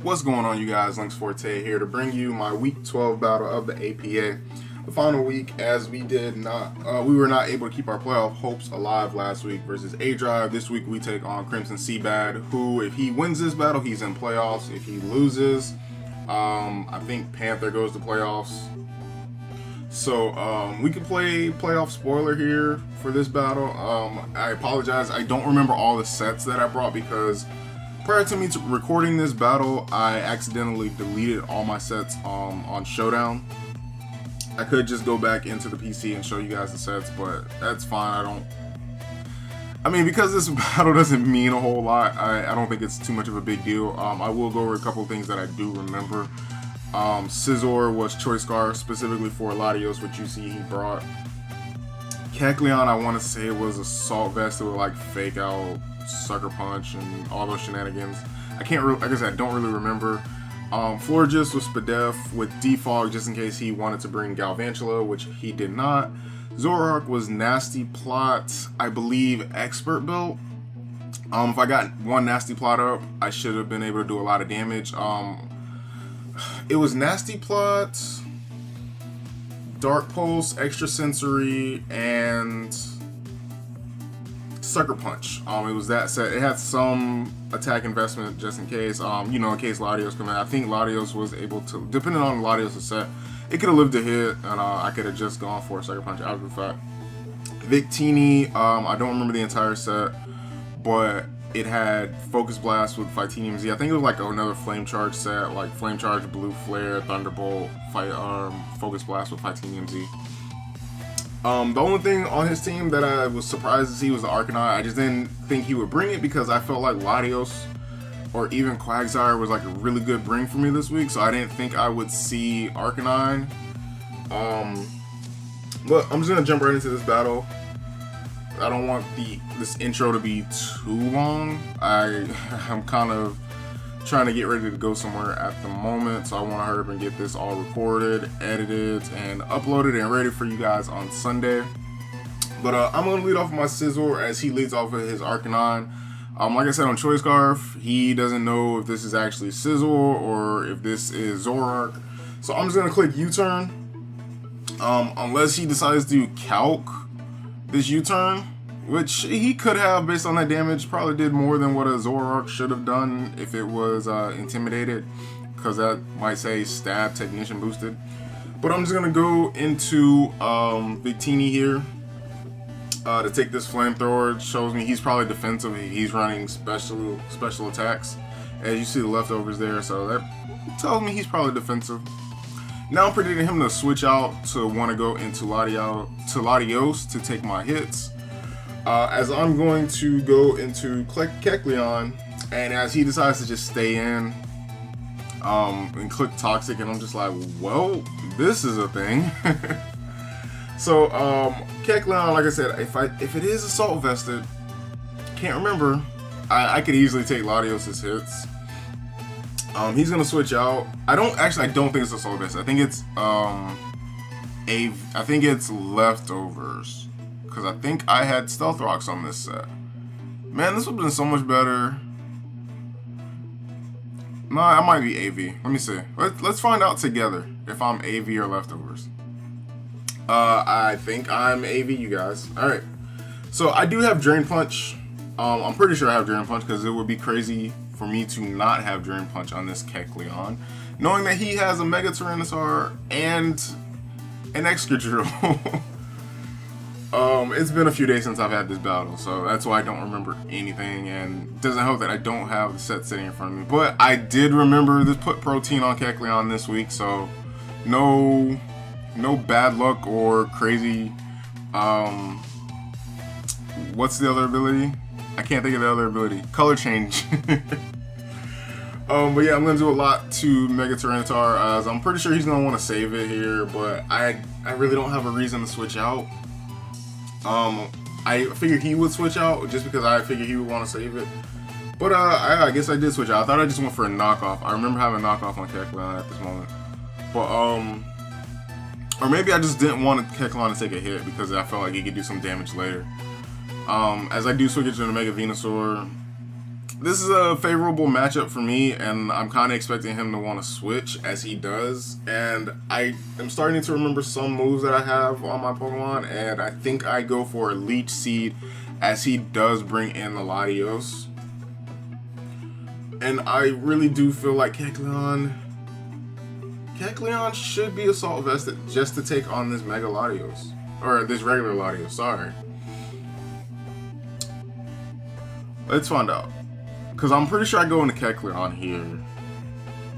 What's going on, you guys? Links Forte here to bring you my Week 12 battle of the APA. The final week, as we were not able to keep our playoff hopes alive last week versus A-Drive. This week we take on Crimson Seabad, who, if he wins this battle, he's in playoffs. If he loses, I think Panther goes to playoffs. So we can play playoff spoiler here for this battle. I apologize, I don't remember all the sets that I brought because prior to me recording this battle, I accidentally deleted all my sets on Showdown. I could just go back into the PC and show you guys the sets, but that's fine. Because this battle doesn't mean a whole lot, I don't think it's too much of a big deal. I will go over a couple of things that I do remember. Scizor was Choice Scarf specifically for Latios, which you see he brought. Kecleon, I want to say it was Assault Vest that would like fake out Sucker Punch and all those shenanigans. Like I said, I don't really remember. Florges was Spadef with Defog just in case he wanted to bring Galvantula, which he did not. Zoroark was Nasty Plot, I believe Expert built. If I got one Nasty Plot up, I should have been able to do a lot of damage. It was Nasty Plot, Dark Pulse, Extra Sensory, and Sucker Punch. It was that set. It had some attack investment just in case, in case Latios come in. I think Latios was able to, depending on Latios' set, it could have lived a hit, and I could have just gone for a Sucker Punch after the fact. Victini, I don't remember the entire set, but it had Focus Blast with Titanium Z. I think it was like another Flame Charge set, like Flame Charge, Blue Flare, Thunderbolt, Focus Blast with Titanium Z. The only thing on his team that I was surprised to see was the Arcanine. I just didn't think he would bring it because I felt like Latios or even Quagsire was like a really good bring for me this week, so I didn't think I would see Arcanine. But I'm just gonna jump right into this battle. I don't want this intro to be too long. I'm kind of trying to get ready to go somewhere at the moment, so I want to hurry up and get this all recorded, edited, and uploaded and ready for you guys on Sunday. But I'm going to lead off with my Scizor as he leads off with his Arcanine. Like I said on Choice Scarf, he doesn't know if this is actually Scizor or if this is Zoroark. So I'm just going to click U-turn. Unless he decides to calc this U-turn, which he could have based on that damage. Probably did more than what a Zoroark should have done if it was intimidated, because that might say stab technician boosted. But I'm just gonna go into Victini here to take this flamethrower. It shows me he's probably defensive. He's running special attacks, as you see the leftovers there, so that tells me he's probably defensive. Now I'm predicting him to switch out to want to go into Latios to take my hits. As I'm going to go into Kecleon, and as he decides to just stay in and click Toxic, and I'm just like, well, this is a thing. So Kecleon, like I said, if it is Assault Vested, can't remember, I could easily take Latios' hits. He's gonna switch out. I don't think it's Assault Vested. I think it's leftovers. Because I think I had Stealth Rocks on this set. Man, this would have been so much better. No, I might be AV. Let me see. Let's find out together if I'm AV or leftovers. I think I'm AV, you guys. Alright. So I do have Drain Punch. I'm pretty sure I have Drain Punch because it would be crazy for me to not have Drain Punch on this Kecleon, knowing that he has a Mega Tyrannosaur and an Excadrill. It's been a few days since I've had this battle, so that's why I don't remember anything, and it doesn't help that I don't have the set sitting in front of me. But I did remember to put Protein on Kecleon this week, so no bad luck or crazy. What's the other ability? I can't think of the other ability. Color change. But yeah, I'm gonna do a lot to Mega Tyranitar, as I'm pretty sure he's gonna want to save it here, but I really don't have a reason to switch out. I figured he would switch out just because I figured he would want to save it. But I guess I did switch out. I thought I just went for a knockoff. I remember having a knockoff on Kecleon at this moment. But or maybe I just didn't want Kecleon to take a hit because I felt like he could do some damage later. As I do switch it to the Mega Venusaur, This is a favorable matchup for me, and I'm kind of expecting him to want to switch as he does. And I am starting to remember some moves that I have on my Pokemon, and I think I go for a Leech Seed as he does bring in the Latios. And I really do feel like Kecleon should be Assault Vested just to take on this Mega Latios. Or this regular Latios, sorry. Let's find out. Because I'm pretty sure I go into Kecleon here.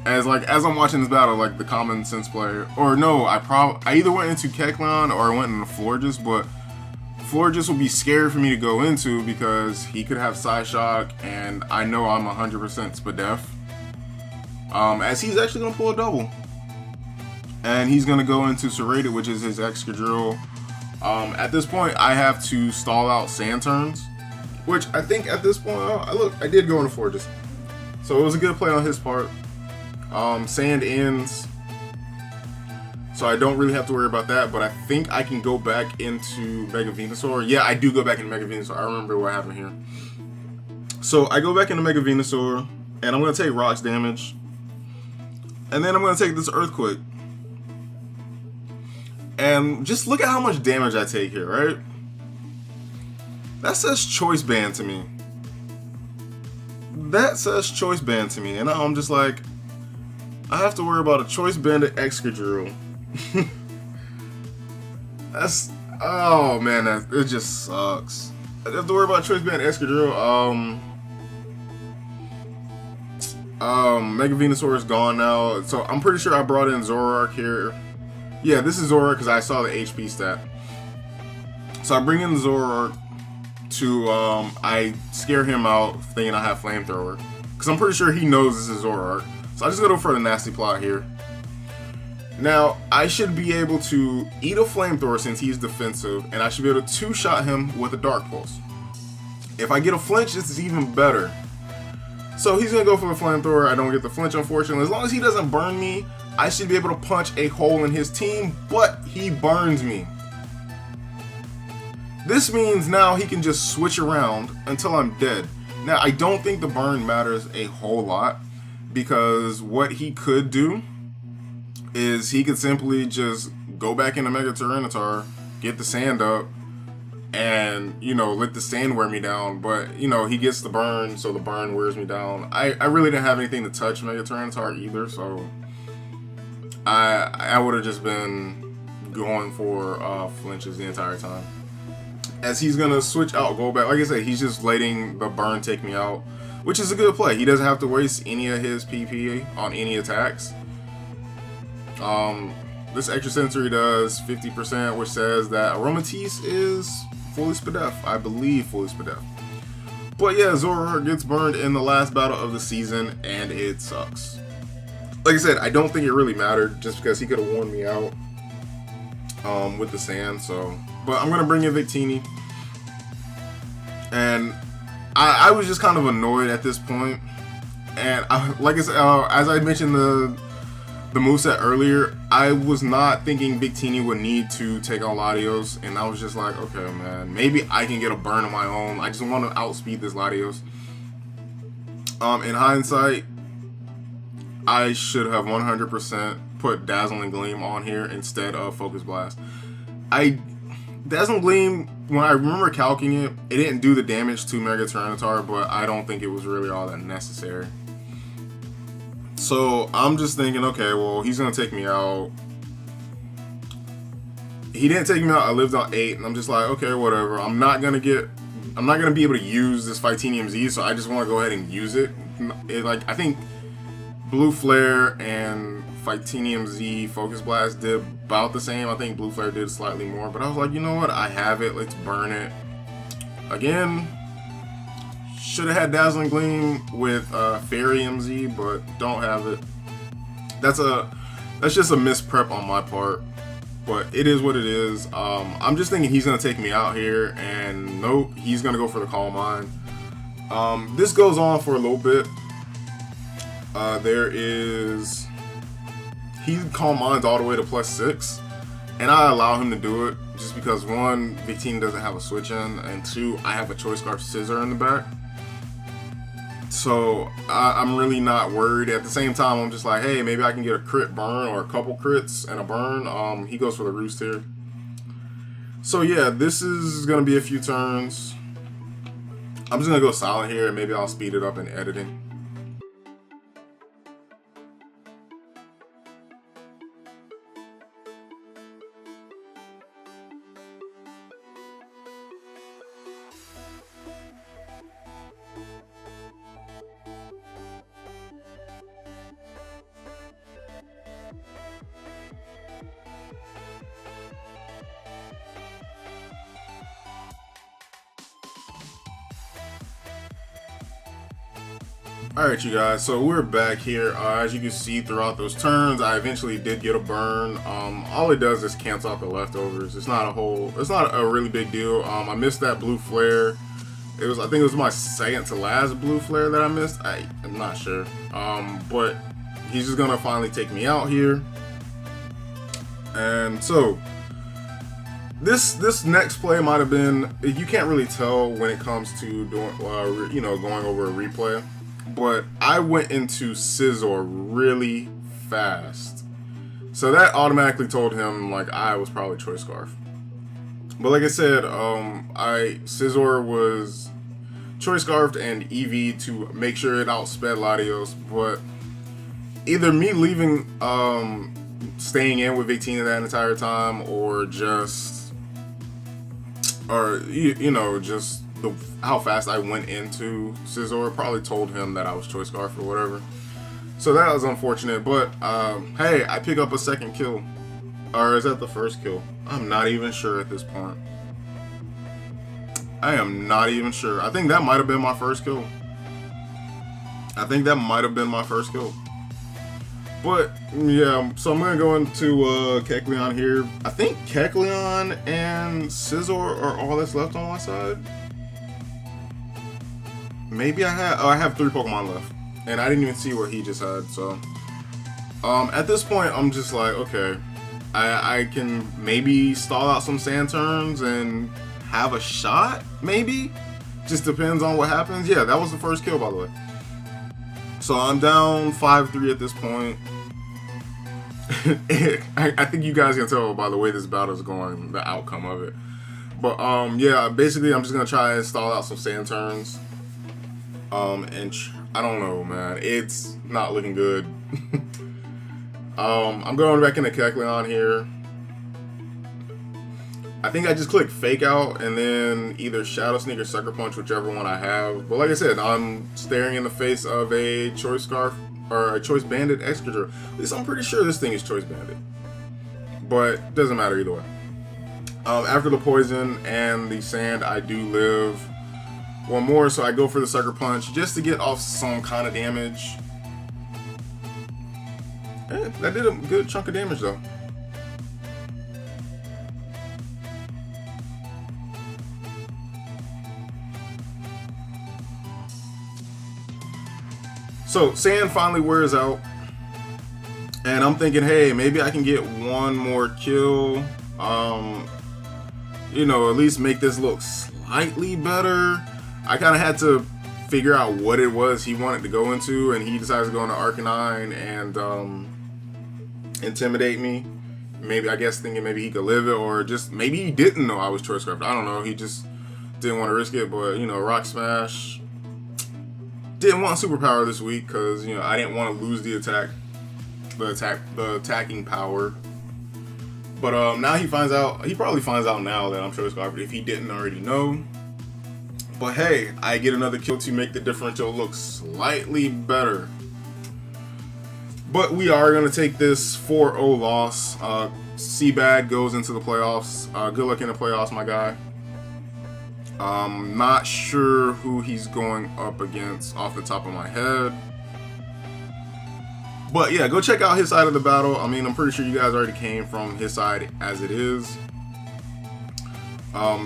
As I'm watching this battle, like the common sense player. Or no, I either went into Kecleon or I went into Florges, but Florges would be scary for me to go into because he could have Psyshock, and I know I'm 100% Spadef. As he's actually going to pull a double. And he's going to go into Serrated, which is his Excadrill. At this point, I have to stall out Sand turns. Which I think at this point, look, I did go into Forges. So it was a good play on his part. Sand ends. So I don't really have to worry about that. But I think I can go back into Mega Venusaur. Yeah, I do go back into Mega Venusaur. I remember what happened here. So I go back into Mega Venusaur. And I'm going to take Rocks damage. And then I'm going to take this Earthquake. And just look at how much damage I take here, right? That says Choice Band to me. That says Choice Band to me. And I'm just like, I have to worry about a Choice Banded Excadrill. That's, oh man, it just sucks. I have to worry about Choice Band Excadrill. Mega Venusaur is gone now. So I'm pretty sure I brought in Zoroark here. Yeah, this is Zoroark because I saw the HP stat. So I bring in the Zoroark to, I scare him out thinking I have Flamethrower. Because I'm pretty sure he knows this is Zoroark. So I just go for the Nasty Plot here. Now, I should be able to eat a Flamethrower since he's defensive, and I should be able to two-shot him with a Dark Pulse. If I get a flinch, this is even better. So he's going to go for the Flamethrower. I don't get the flinch, unfortunately. As long as he doesn't burn me, I should be able to punch a hole in his team, but he burns me. This means now he can just switch around until I'm dead. Now, I don't think the burn matters a whole lot because what he could do is he could simply just go back into Mega Tyranitar, get the sand up, and, you know, let the sand wear me down. But, you know, he gets the burn, so the burn wears me down. I really didn't have anything to touch Mega Tyranitar either, so I would have just been going for flinches the entire time. As he's going to switch out, go back. Like I said, he's just letting the burn take me out, which is a good play. He doesn't have to waste any of his PP on any attacks. This extra sensory does 50%, which says that Aromatisse is fully Spadef. I believe fully Spadef. But yeah, Zoroark gets burned in the last battle of the season, and it sucks. Like I said, I don't think it really mattered, just because he could have worn me out with the sand. So, but I'm gonna bring in Victini, and I was just kind of annoyed at this point. And like I said, as I mentioned the moveset earlier, I was not thinking Victini would need to take on Latios, and I was just like, okay, man, maybe I can get a burn of my own. I just want to outspeed this Latios. In hindsight, I should have 100% put Dazzling Gleam on here instead of Focus Blast. Dazzling Gleam, when I remember calcing it, it didn't do the damage to Mega Tyranitar, but I don't think it was really all that necessary. So I'm just thinking, okay, well, he's gonna take me out. He didn't take me out. I lived on 8, and I'm just like, okay, whatever. I'm not gonna be able to use this Fightinium Z, so I just want to go ahead and use it. Like, I think Blue Flare and Fightinium Z Focus Blast did about the same. I think Blue Flare did slightly more, but I was like, you know what? I have it. Let's burn it. Again, should have had Dazzling Gleam with Fairy MZ, but don't have it. That's just a misprep on my part, but it is what it is. I'm just thinking he's gonna take me out here, and nope, he's gonna go for the Calm Mind. This goes on for a little bit. He Calm Minds all the way to +6, and I allow him to do it just because 1, Victini doesn't have a switch in, and 2, I have a Choice Scarf Scissor in the back. So I'm really not worried. At the same time, I'm just like, hey, maybe I can get a crit burn or a couple crits and a burn. He goes for the roost here. So yeah, this is gonna be a few turns. I'm just gonna go silent here, and maybe I'll speed it up in editing. Alright, you guys, so we're back here. As you can see throughout those turns, I eventually did get a burn. All it does is cancel out the leftovers. It's not a really big deal. I missed that blue flare. I think it was my second to last blue flare that I missed. I'm not sure. But he's just gonna finally take me out here. And so this next play might have been, you can't really tell when it comes to doing, going over a replay. But I went into Scizor really fast, so that automatically told him like I was probably Choice Scarf. But like I said, Scizor was Choice Scarfed and EV to make sure it outsped Latios. But either me leaving, staying in with 18 that entire time, or just how fast I went into Scizor probably told him that I was Choice Scarf or whatever. So that was unfortunate, but hey, I pick up a second kill. Or is that the first kill? I'm not even sure at this point. I am not even sure. I think that might have been my first kill. But yeah, so I'm gonna go into Kecleon here. I think Kecleon and Scizor are all that's left on my side. Maybe I have 3 Pokemon left, and I didn't even see what he just had. So at this point, I'm just like, okay, I can maybe stall out some sand turns and have a shot. Maybe, just depends on what happens. Yeah, that was the first kill, by the way. So I'm down 5-3 at this point. I think you guys can tell by the way this battle is going, the outcome of it. But yeah, basically I'm just gonna try and stall out some sand turns. And I don't know, man, it's not looking good. I'm going back into Kecleon here. I think I just click Fake Out and then either Shadow Sneak or Sucker Punch, whichever one I have. But like I said, I'm staring in the face of a Choice Scarf or a Choice Banded Excadrill. At least I'm pretty sure this thing is Choice Banded, but doesn't matter either way. After the poison and the sand, I do live one more, so I go for the Sucker Punch just to get off some kind of damage. That did a good chunk of damage though. So sand finally wears out, and I'm thinking, hey, maybe I can get one more kill. At least make this look slightly better. I kind of had to figure out what it was he wanted to go into, and he decided to go into Arcanine and intimidate me. Maybe, I guess, thinking maybe he could live it, or just maybe he didn't know I was Choice Scarf. I don't know. He just didn't want to risk it. But Rock Smash. Didn't want Superpower this week because I didn't want to lose the attacking power. But now he finds out. He probably finds out now that I'm Choice Scarf if he didn't already know. But hey, I get another kill to make the differential look slightly better. But we are going to take this 4-0 loss. Seabad goes into the playoffs. Good luck in the playoffs, my guy. Not sure who he's going up against off the top of my head. But yeah, go check out his side of the battle. I mean, I'm pretty sure you guys already came from his side as it is.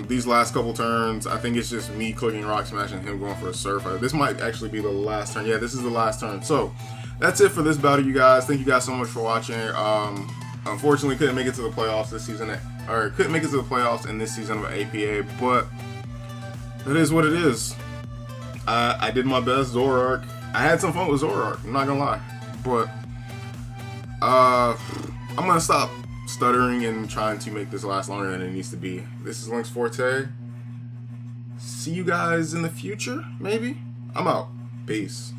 These last couple turns, I think it's just me clicking Rock Smash and him going for a Surf. This might actually be the last turn. Yeah, this is the last turn. So that's it for this battle, you guys. Thank you guys so much for watching. Unfortunately, couldn't make it to the playoffs this season, or couldn't make it to the playoffs in this season of APA, but that is what it is. I did my best, Zoroark. I had some fun with Zoroark, I'm not gonna lie. But I'm gonna stop stuttering and trying to make this last longer than it needs to be. This is Link's Forte. See you guys in the future, maybe? I'm out. Peace.